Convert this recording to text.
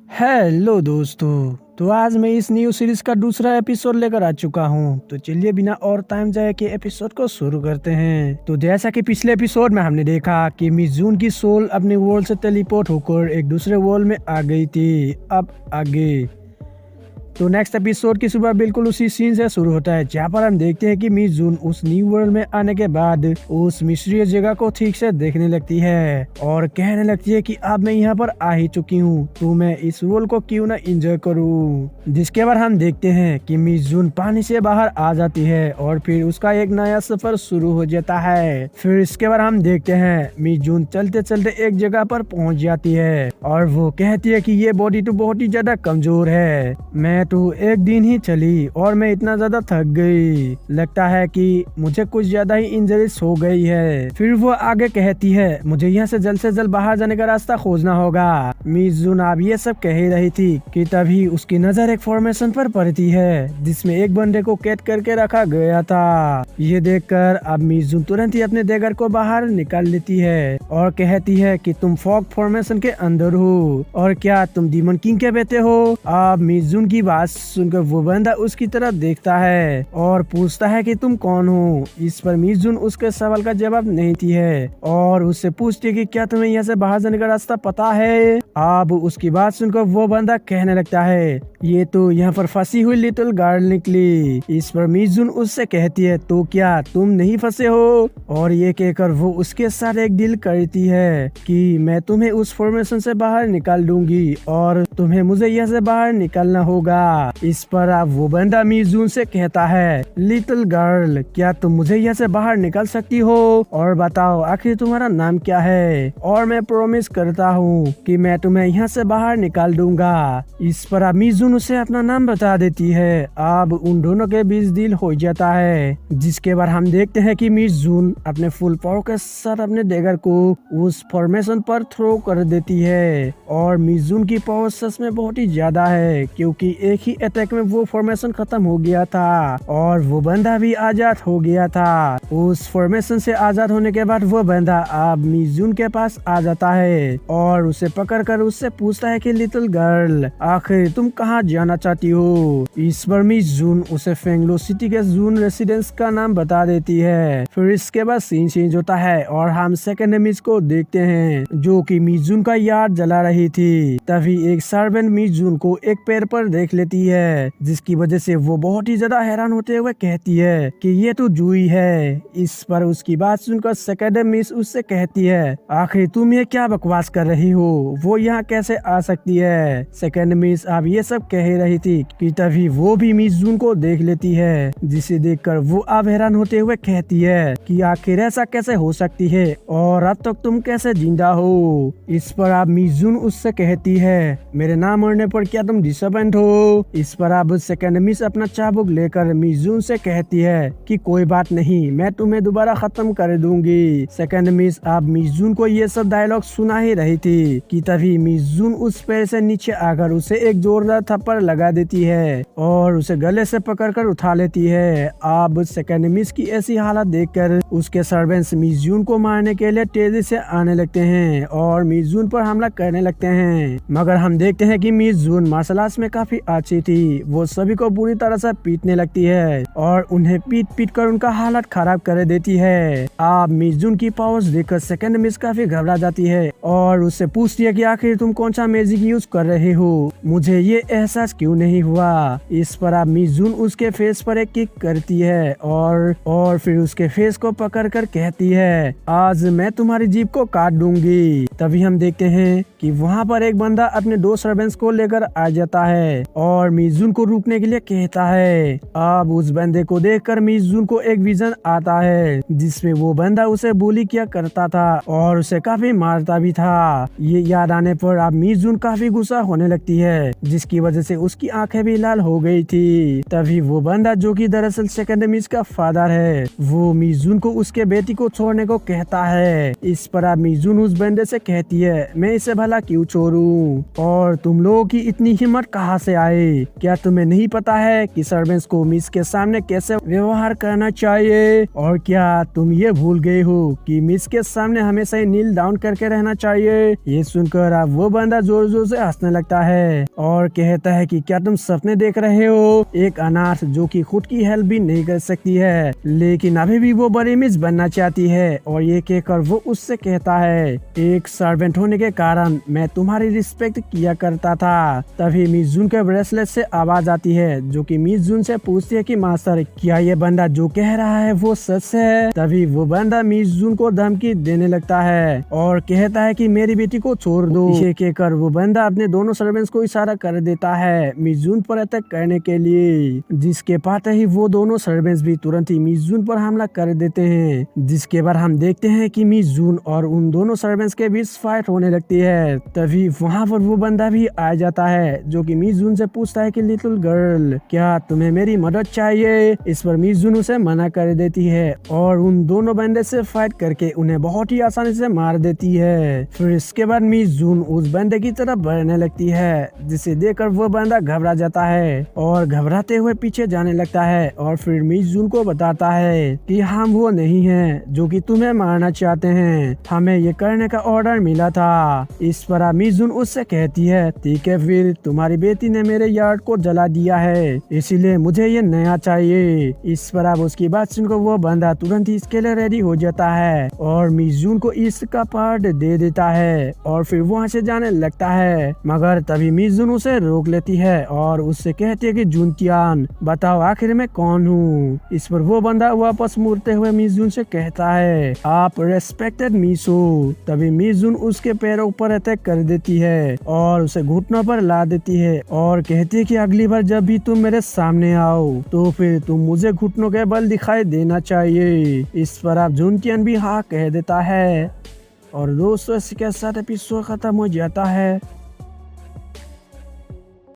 Hello दोस्तों। तो आज मैं इस न्यू सीरीज का दूसरा एपिसोड लेकर आ चुका हूँ। तो चलिए बिना और टाइम जाए के एपिसोड को शुरू करते हैं। तो जैसा कि पिछले एपिसोड में हमने देखा कि मिस जून की सोल अपने वर्ल्ड से टेलीपोर्ट होकर एक दूसरे वर्ल्ड में आ गई थी। अब आगे तो नेक्स्ट एपिसोड की सुबह बिल्कुल उसी सीन से शुरू होता है, जहाँ पर हम देखते हैं कि मिस जून उस न्यू वर्ल्ड में आने के बाद उस मिस्टीरियस जगह को ठीक से देखने लगती है और कहने लगती है कि अब मैं यहाँ पर आ ही चुकी हूँ, तो मैं इस वर्ल्ड को क्यों ना एंजॉय करूँ। जिसके बाद हम देखते हैं कि मिस जून पानी से बाहर आ जाती है और फिर उसका एक नया सफर शुरू हो जाता है। फिर इसके बाद हम देखते हैं मिस जून चलते चलते एक जगह पर पहुँच जाती है और वो कहती है कि ये बॉडी तो बहुत ही ज्यादा कमजोर है, मैं तो एक दिन ही चली और मैं इतना ज्यादा थक गई, लगता है कि मुझे कुछ ज्यादा ही इंजरीज हो गई है। फिर वो आगे कहती है मुझे यहाँ से जल्द बाहर जाने का रास्ता खोजना होगा। मिस जून अब ये सब कह ही रही थी कि तभी उसकी नजर एक फॉर्मेशन पर पड़ती है जिसमें एक बंदे को कैद करके रखा गया था। ये देखकर अब मिस जून तुरंत ही अपने देगर को बाहर निकाल लेती है और कहती है कि तुम फॉग फॉर्मेशन के अंदर हो और क्या तुम डीमन किंग के बेटे हो। अब मिस जून की बात सुनकर वो बंदा उसकी तरफ देखता है और पूछता है कि तुम कौन हो। इस पर मिस जून उसके सवाल का जवाब नहीं देती है और उससे पूछती है कि क्या तुम्हें यहाँ से बाहर जाने का रास्ता पता है। अब उसकी बात सुनकर वो बंदा कहने लगता है ये तो यहाँ पर फंसी हुई लिटिल गर्ल निकली। इस पर मिस जून उससे कहती है तो क्या तुम नहीं फंसे हो, और ये कहकर वो उसके साथ एक डील करती है कि मैं तुम्हें उस फॉर्मेशन से बाहर निकाल दूंगी और तुम्हें मुझे यहाँ से बाहर निकालना होगा। इस पर अब वो बंदा मिस जून से कहता है लिटिल गर्ल क्या तुम मुझे यहाँ से बाहर निकाल सकती हो, और बताओ आखिर तुम्हारा नाम क्या है, और मैं प्रॉमिस करता हूँ कि मैं तुम्हें यहाँ से बाहर निकाल दूंगा। इस पर अब मिस जून उसे अपना नाम बता देती है। अब उन दोनों के बीच डील हो जाता है, जिसके बाद हम देखते हैं कि मिस जून अपने फुल पावर के साथ अपने डेगर को उस फॉर्मेशन पर थ्रो कर देती है और मिस जून की पावर सच में बहुत ही ज्यादा है, क्योंकि एक ही अटैक में वो फॉर्मेशन खत्म हो गया था और वो बंदा भी आजाद हो गया था। उस फॉर्मेशन से आजाद होने के बाद वो बंदा अब मिस जून के पास आ जाता है और उसे पकड़कर उससे पूछता है कि लिटिल गर्ल आखिर तुम कहाँ जाना चाहती हो। इस पर मिस जून उसे फेंगलो सिटी के जून रेसिडेंस का नाम बता देती है। फिर इसके बाद सीन चेंज होता है और हम सेकंड मिस को देखते हैं जो कि मिस जून का यार्ड जला रही थी। तभी एक सर्वेंट मिस जून को एक पेड़ पर देख लेती है, जिसकी वजह से वो बहुत ही ज्यादा हैरान होते हुए कहती है कि ये तो जूही है। इस पर उसकी बात सुनकर सेकंड मिस उससे कहती है आखिर तुम ये क्या बकवास कर रही हो, वो यहाँ कैसे आ सकती है। सेकंड मिस अब ये सब कह रही थी कि तभी वो भी मिस जून को देख लेती है, जिसे देखकर वो अब हैरान होते हुए कहती है कि आखिर ऐसा कैसे हो सकती है और अब तक तुम कैसे जिंदा हो। इस पर अब मिस जून उससे कहती है मेरे ना मरने पर क्या तुम डिसअपॉइंट हो। इस पर अब सेकंड मिस अपना चाबुक लेकर मिस जून से कहती है कि कोई बात नहीं, मैं तुम्हें दोबारा खत्म कर दूंगी। सेकंड मिस अब मिस जून को ये सब डायलॉग सुना ही रही थी कि तभी मिस जून उस पेड़ से नीचे आकर उसे एक जोरदार थप्पड़ लगा देती है और उसे गले से पकड़कर उठा लेती है। अब सेकंड मिस की ऐसी हालत देखकर उसके सर्वेंट्स मिस जून को मारने के लिए तेजी से आने लगते हैं और मिस जून पर हमला करने लगते हैं, मगर हम देखते हैं कि मिस जून मार्शल आर्ट्स में काफी अच्छी थी। वो सभी को बुरी तरह से पीटने लगती है और उन्हें पीट कर उनका हालत खराब कर देती है। अब मिस जून की पावर्स देखकर सेकंड मिस काफी घबरा जाती है और उससे पूछती है कि आखिर तुम कौन सा मैजिक यूज कर रहे हो, मुझे ये एहसास क्यों नहीं हुआ। इस पर अब मिस जून उसके फेस पर एक किक करती है और फिर उसके फेस को पकड़कर कहती है आज मैं तुम्हारी जीभ को काट दूंगी। तभी हम देखते हैं कि वहाँ पर एक बंदा अपने दो सर्वेंट्स को लेकर आ जाता है और मिस जून को रुकने के लिए कहता है। अब उस बंदे को देखकर मिस जून को एक विजन आता है जिसमें वो बंदा उसे बुली किया करता था और उसे काफी मारता भी था। ये याद आने पर अब मिस जून काफी गुस्सा होने लगती है, जिसकी वजह से उसकी आंखें भी लाल हो गई थी। तभी वो बंदा जो कि दरअसल सेकंड मिस का फादर है, वो मिस जून को उसके बेटी को छोड़ने को कहता है। इस पर अब मिस जून उस बंदे से कहती है मैं इसे भला क्यों छोड़ूं, और तुम लोगों की इतनी हिम्मत कहाँ से आए, क्या तुम्हें नहीं पता है कि सर्वेंट्स को मिस के सामने कैसे व्यवहार करना चाहिए, और क्या तुम ये भूल गए हो कि मिस के सामने हमेशा ही नील डाउन करके रहना चाहिए। ये सुनकर पर अब वो बंदा जोर जोर से हंसने लगता है और कहता है कि क्या तुम सपने देख रहे हो? एक अनाथ जो कि खुद की हेल्प भी नहीं कर सकती है लेकिन अभी भी वो बड़ी मिस बनना चाहती है। और ये कहकर वो उससे कहता है, एक सर्वेंट होने के कारण मैं तुम्हारी रिस्पेक्ट किया करता था। तभी मिस जून के ब्रेसलेट से आवाज आती है जो कि मिस जून से पूछती है कि मास्टर, क्या ये बंदा जो कह रहा है वो सच है? तभी वो बंदा मिस जून को धमकी देने लगता है और कहता है कि मेरी बेटी को छोड़ दो। ये कहकर वो बंदा अपने दोनों सर्वेंट्स को इशारा कर देता है मिस जून पर अटैक करने के लिए, जिसके पाते ही वो दोनों सर्वेंट्स भी तुरंत ही मिस जून पर हमला कर देते हैं। जिसके बाद हम देखते हैं कि मिस जून और उन दोनों सर्वेंट्स के बीच फाइट होने लगती है। तभी वहाँ पर वो बंदा भी आ जाता है जो कि मिस जून से पूछता है कि लिटिल गर्ल, क्या तुम्हें मेरी मदद चाहिए? इस पर मिस जून उसे मना कर देती है और उन दोनों बंदे से फाइट करके उन्हें बहुत ही आसानी से मार देती है। फिर इसके बाद मिस जून उस बंदे की तरफ बढ़ने लगती है, जिसे देखकर वो बंदा घबरा जाता है और घबराते हुए पीछे जाने लगता है और फिर मिस जून को बताता है कि हम वो नहीं हैं जो कि तुम्हें मारना चाहते हैं, हमें ये करने का ऑर्डर मिला था। इस पर मिस जून उससे कहती है, ठीक है फिर, तुम्हारी बेटी ने मेरे यार्ड को जला दिया है इसीलिए मुझे ये नया चाहिए। इस पर अब उसकी बात सुनकर वो बंदा तुरंत ही इसके लिए रेडी हो जाता है और मिस जून को इसका पार्ट दे देता है और फिर वहाँ से जाने लगता है। मगर तभी मिस जून उसे रोक लेती है और उससे कहती है कि जूनटियान, बताओ आखिर मैं कौन हूँ? इस पर वो बंदा वापस मुड़ते हुए मिस जून से कहता है, आप रेस्पेक्टेड मिस हो। तभी मिस जून उसके पैरों पर अटैक कर देती है और उसे घुटनों पर ला देती है और कहती है कि अगली बार जब भी तुम मेरे सामने आओ तो फिर तुम मुझे घुटनों के बल दिखाई देना चाहिए। इस पर आप जूनटियान भी हाँ कह देता है और दोस्तों इसके साथ एपिसोड खत्म हो जाता है।